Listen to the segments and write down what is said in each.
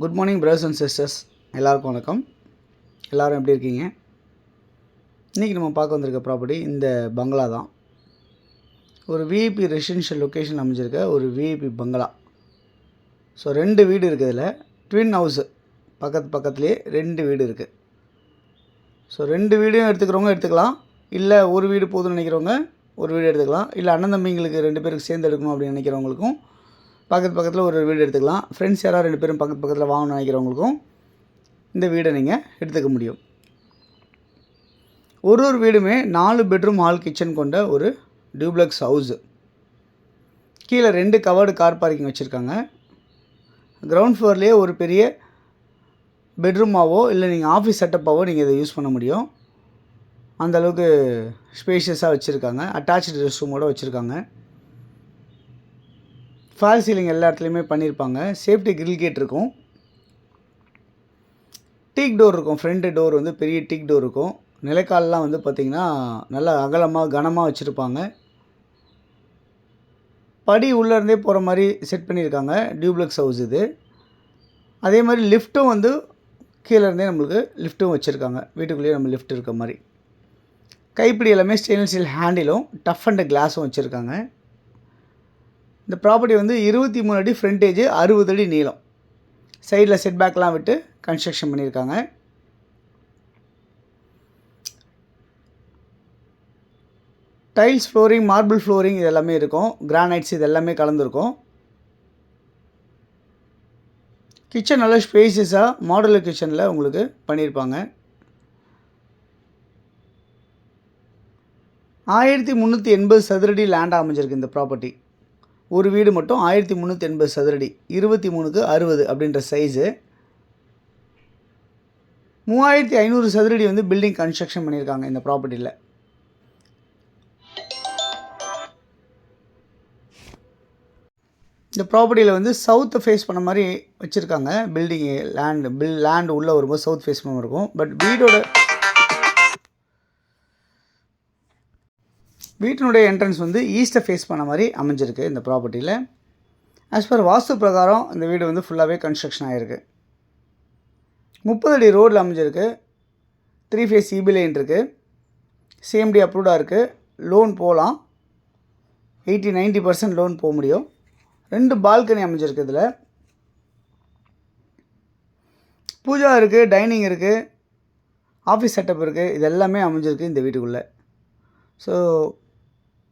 Good morning brothers and sisters, எல்லாருக்கும் வணக்கம். எல்லோரும் எப்படி இருக்கீங்க? இன்றைக்கி நம்ம பார்க்க வந்திருக்க ப்ராப்பர்ட்டி இந்த பங்களா தான். ஒரு விஐபி ரெசிடென்ஷியல் லொக்கேஷன் அமைஞ்சிருக்க ஒரு விஐபி பங்களா. ஸோ 2 வீடு இருக்குது. இதில் ட்வின் ஹவுஸு பக்கத்துலேயே 2 வீடு இருக்குது. ஸோ 2 வீடும் எடுத்துக்கிறவங்க எடுத்துக்கலாம், இல்லை ஒரு வீடு போதும்னு நினைக்கிறவங்க ஒரு வீடு எடுத்துக்கலாம், இல்லை அண்ணன் தம்பிங்களுக்கு 2 பேருக்கு சேர்ந்து எடுக்கணும் அப்படின்னு நினைக்கிறவங்களுக்கும் பக்கத்தில் ஒரு வீடு எடுத்துக்கலாம். ஃப்ரெண்ட்ஸ் யாராவது 2 பேரும் பக்கத்தில் வாங்கணும்னு நினைக்கிறவங்களுக்கும் இந்த வீடை நீங்கள் எடுத்துக்க முடியும். ஒரு வீடுமே 4 பெட்ரூம் ஹால் கிச்சன் கொண்ட ஒரு டியூப்ளெக்ஸ் ஹவுஸு. கீழே 2 கவர்டு கார் பார்க்கிங் வச்சுருக்காங்க. கிரவுண்ட் ஃப்ளோர்லேயே ஒரு பெரிய பெட்ரூமாவோ இல்லை நீங்கள் ஆஃபீஸ் செட்டப்பாவோ நீங்கள் இதை யூஸ் பண்ண முடியும். அந்தளவுக்கு ஸ்பேஷியஸாக வச்சுருக்காங்க. அட்டாச்சு ரெஸ்ட் ரூமோடு வச்சுருக்காங்க. ஃபால் சீலிங் எல்லா இடத்துலையுமே பண்ணியிருப்பாங்க. சேஃப்டி கிரில் கேட் இருக்கும். டீக் டோர் இருக்கும். ஃப்ரண்ட் டோர் வந்து பெரிய டீக் டோர் இருக்கும். நிலைக்காலெலாம் வந்து பார்த்திங்கன்னா நல்லா அகலமாக கனமாக வச்சுருப்பாங்க. படி உள்ளேருந்தே போகிற மாதிரி செட் பண்ணியிருக்காங்க. டியூப்ளெக்ஸ் ஹவுஸ் இது. அதே மாதிரி லிஃப்ட்டும் வந்து கீழேருந்தே நம்மளுக்கு லிஃப்ட்டும் வச்சுருக்காங்க. வீட்டுக்குள்ளேயே நம்ம லிஃப்ட் இருக்க மாதிரி. கைப்பிடி எல்லாமே ஸ்டெயின்லெஸ் ஸ்டீல் ஹேண்டிலும் டஃப் அண்ட் கிளாஸும் வச்சுருக்காங்க. இந்த ப்ராப்பர்ட்டி வந்து 23 அடி ஃப்ரண்டேஜ், 60 அடி நீளம். சைடில் செட்பேக்லாம் விட்டு கன்ஸ்ட்ரக்ஷன் பண்ணியிருக்காங்க. டைல்ஸ் ஃப்ளோரிங், மார்பிள் ஃப்ளோரிங் இது எல்லாமே இருக்கும். கிரானைட்ஸ் இது எல்லாமே கலந்துருக்கும். கிச்சன் நல்லா ஸ்பேசியஸாக மாடுலர் கிச்சனில் உங்களுக்கு பண்ணியிருப்பாங்க. 1380 சதுரடி லேண்டாக அமைஞ்சிருக்கு இந்த ப்ராப்பர்ட்டி. ஒரு வீடு மட்டும் 1380 சதுரடி, 23க்கு 60 அப்படின்ற சைஸு. 3500 சதுரடி வந்து பில்டிங் கன்ஸ்ட்ரக்ஷன் பண்ணியிருக்காங்க இந்த ப்ராப்பர்ட்டியில். இந்த ப்ராப்பர்ட்டியில் வந்து சவுத்தை ஃபேஸ் பண்ண மாதிரி வச்சுருக்காங்க. பில்டிங்கு லேண்டு உள்ளே வரும்போது சவுத் ஃபேஸ் பண்ண இருக்கும். பட் வீட்டினுடைய என்ட்ரன்ஸ் வந்து ஈஸ்ட்டை ஃபேஸ் பண்ண மாதிரி அமைஞ்சிருக்கு இந்த ப்ராப்பர்ட்டியில். ஆஸ் பர் வாஸ்து பிரகாரம் இந்த வீடு வந்து ஃபுல்லாகவே கன்ஸ்ட்ரக்ஷன் ஆகிருக்கு. 30 அடி ரோடில் அமைஞ்சிருக்கு. 3 ஃபேஸ் இபி லைன் இருக்குது. சிஎம்டி அப்ரூவ்டாக இருக்குது. லோன் போகலாம். 80-90% லோன் போக முடியும். 2 பால்கனி அமைஞ்சிருக்கு. இதில் பூஜா இருக்குது, டைனிங் இருக்குது, ஆஃபீஸ் செட்டப் இருக்குது. இது எல்லாமே அமைஞ்சிருக்கு இந்த வீட்டுக்குள்ளே. ஸோ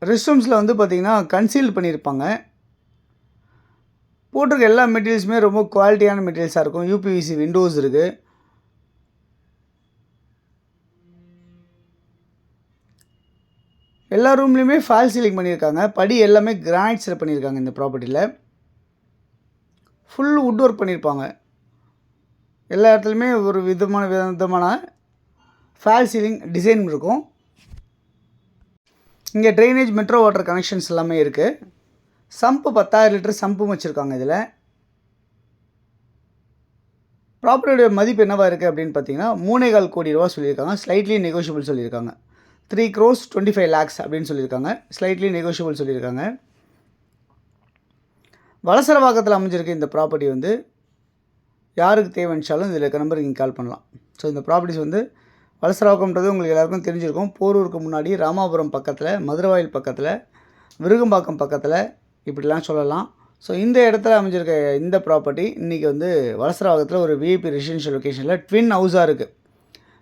ரெஸ்ட் ரூம்ஸில் வந்து பார்த்திங்கன்னா கன்சீல் பண்ணியிருப்பாங்க. போட்டிருக்க எல்லா மெட்டீரியல்ஸுமே ரொம்ப குவாலிட்டியான மெட்டீரியல்ஸாக இருக்கும். யூபிவிசி விண்டோஸ் இருக்குது. எல்லா ரூம்லேயுமே ஃபால் சீலிங் பண்ணியிருக்காங்க. படி எல்லாமே கிரானைட்ஸில் பண்ணியிருக்காங்க இந்த ப்ராப்பர்ட்டியில். ஃபுல் வுட் ஒர்க் பண்ணியிருப்பாங்க. எல்லா இடத்துலையுமே ஒரு விதமான ஃபால் சீலிங் டிசைன் இருக்கும். இங்கே ட்ரைனேஜ், மெட்ரோ வாட்டர் கனெக்ஷன்ஸ் எல்லாமே இருக்குது. சம்பு 10,000 லிட்டர் சம்பும் வச்சுருக்காங்க. இதில் ப்ராப்பர்ட்டியோட மதிப்பு என்னவாக இருக்குது அப்படின்னு பார்த்தீங்கன்னா 3.25 கோடி ரூபா சொல்லியிருக்காங்க. ஸ்லைட்லி நெகோஷியபிள் சொல்லியிருக்காங்க. 3 crores 25 lakhs அப்படின்னு சொல்லியிருக்காங்க. ஸ்லைட்லி நெகோஷியபிள் சொல்லியிருக்காங்க. வலசரவாக்கத்தில் அமைஞ்சிருக்கு இந்த ப்ராப்பர்ட்டி வந்து யாருக்கு தேவைச்சாலும் இதில் இருக்க நம்பருக்கு நீங்கள் கால் பண்ணலாம். ஸோ இந்த ப்ராப்பர்ட்டிஸ் வந்து வலசரவாக்கம்ன்றது உங்களுக்கு எல்லாருக்கும் தெரிஞ்சிருக்கும். போரூருக்கு முன்னாடி, ராமாபுரம் பக்கத்தில், மதுரவாயில் பக்கத்தில், விருகம்பாக்கம் பக்கத்தில் இப்படிலாம் சொல்லலாம். ஸோ இந்த இடத்துல அமைஞ்சிருக்க இந்த ப்ராப்பர்ட்டி இன்றைக்கி வந்து வலசரவாக்கத்தில் ஒரு விஐபி ரெசிடென்ஷியல் லொக்கேஷனில் ட்வின் ஹவுஸாக இருக்குது.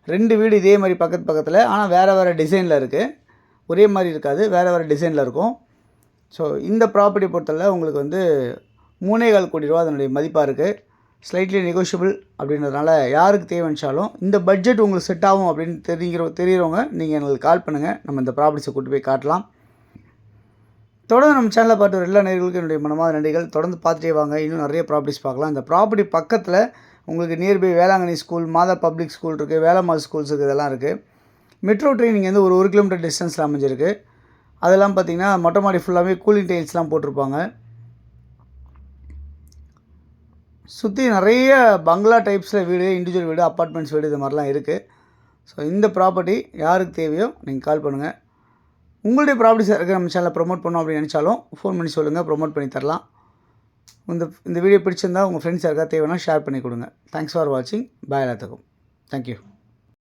2 வீடு இதே மாதிரி பக்கத்தில், ஆனால் வேறு டிசைனில் இருக்குது. ஒரே மாதிரி இருக்காது, வேறு டிசைனில் இருக்கும். ஸோ இந்த ப்ராப்பர்ட்டி பொறுத்தவரை உங்களுக்கு வந்து 3.25 கோடி ரூபா அதனுடைய மதிப்பாக இருக்குது. ஸ்லைட்லி நெகோஷியபிள் அப்படின்றதுனால யாருக்கு தேவைச்சாலும் இந்த பட்ஜெட் உங்களுக்கு செட் ஆகும் அப்படின்னு தெரிகிறவங்க நீங்கள் எங்களுக்கு கால் பண்ணுங்கள். நம்ம இந்த ப்ராப்பர்ட்டிஸை கூட்டு போய் காட்டலாம். தொடர்ந்து நம்ம சேனலை பார்த்து எல்லா நேயர்களுக்கும் என்னுடைய மனமார்ந்த நன்றிகள். தொடர்ந்து பார்த்துட்டே வாங்க. இன்னும் நிறைய ப்ராப்பர்ட்டிஸ் பார்க்கலாம். இந்த ப்ராப்பர்ட்டி பக்கத்தில் உங்களுக்கு நியர்பை வேளாங்கண்ணி ஸ்கூல், மாதா பப்ளிக் ஸ்கூல் இருக்குது, வேலம்மாள் ஸ்கூல்ஸ் இருக்குது, இதெல்லாம் இருக்குது. மெட்ரோ ட்ரெயின் இங்கே வந்து ஒரு 1 கிலோமீட்டர் டிஸ்டன்ஸில் அமைஞ்சிருக்கு. அதெல்லாம் பார்த்திங்கன்னா மொட்டை மாடி ஃபுல்லாகவே கூலிங் டைல்ஸ்லாம் போட்டிருப்பாங்க. சுற்றி நிறைய பங்களா டைப்ஸில் வீடு, இண்டிவிஜுவல் வீடு, அப்பார்ட்மெண்ட்ஸ் வீடு இது மாதிரிலாம் இருக்குது. ஸோ இந்த ப்ராப்பர்ட்டி யாருக்கு தேவையோ நீங்கள் கால் பண்ணுங்கள். உங்களுடைய ப்ராப்பர்ட்டிஸ் இருக்க நம்ம சேனலில் ப்ரொமோட் பண்ணோம் அப்படின்னு நினச்சாலும் ஃபோன் பண்ணி சொல்லுங்கள், ப்ரொமோட் பண்ணி தரலாம். இந்த வீடியோ பிடிச்சிருந்தா உங்கள் ஃப்ரெண்ட்ஸ் யாருக்காவது தேவைன்னா ஷேர் பண்ணி கொடுங்க. தேங்க்ஸ் ஃபார் வாட்சிங். பாய் எல்லாத்துக்கும். தேங்க்யூ.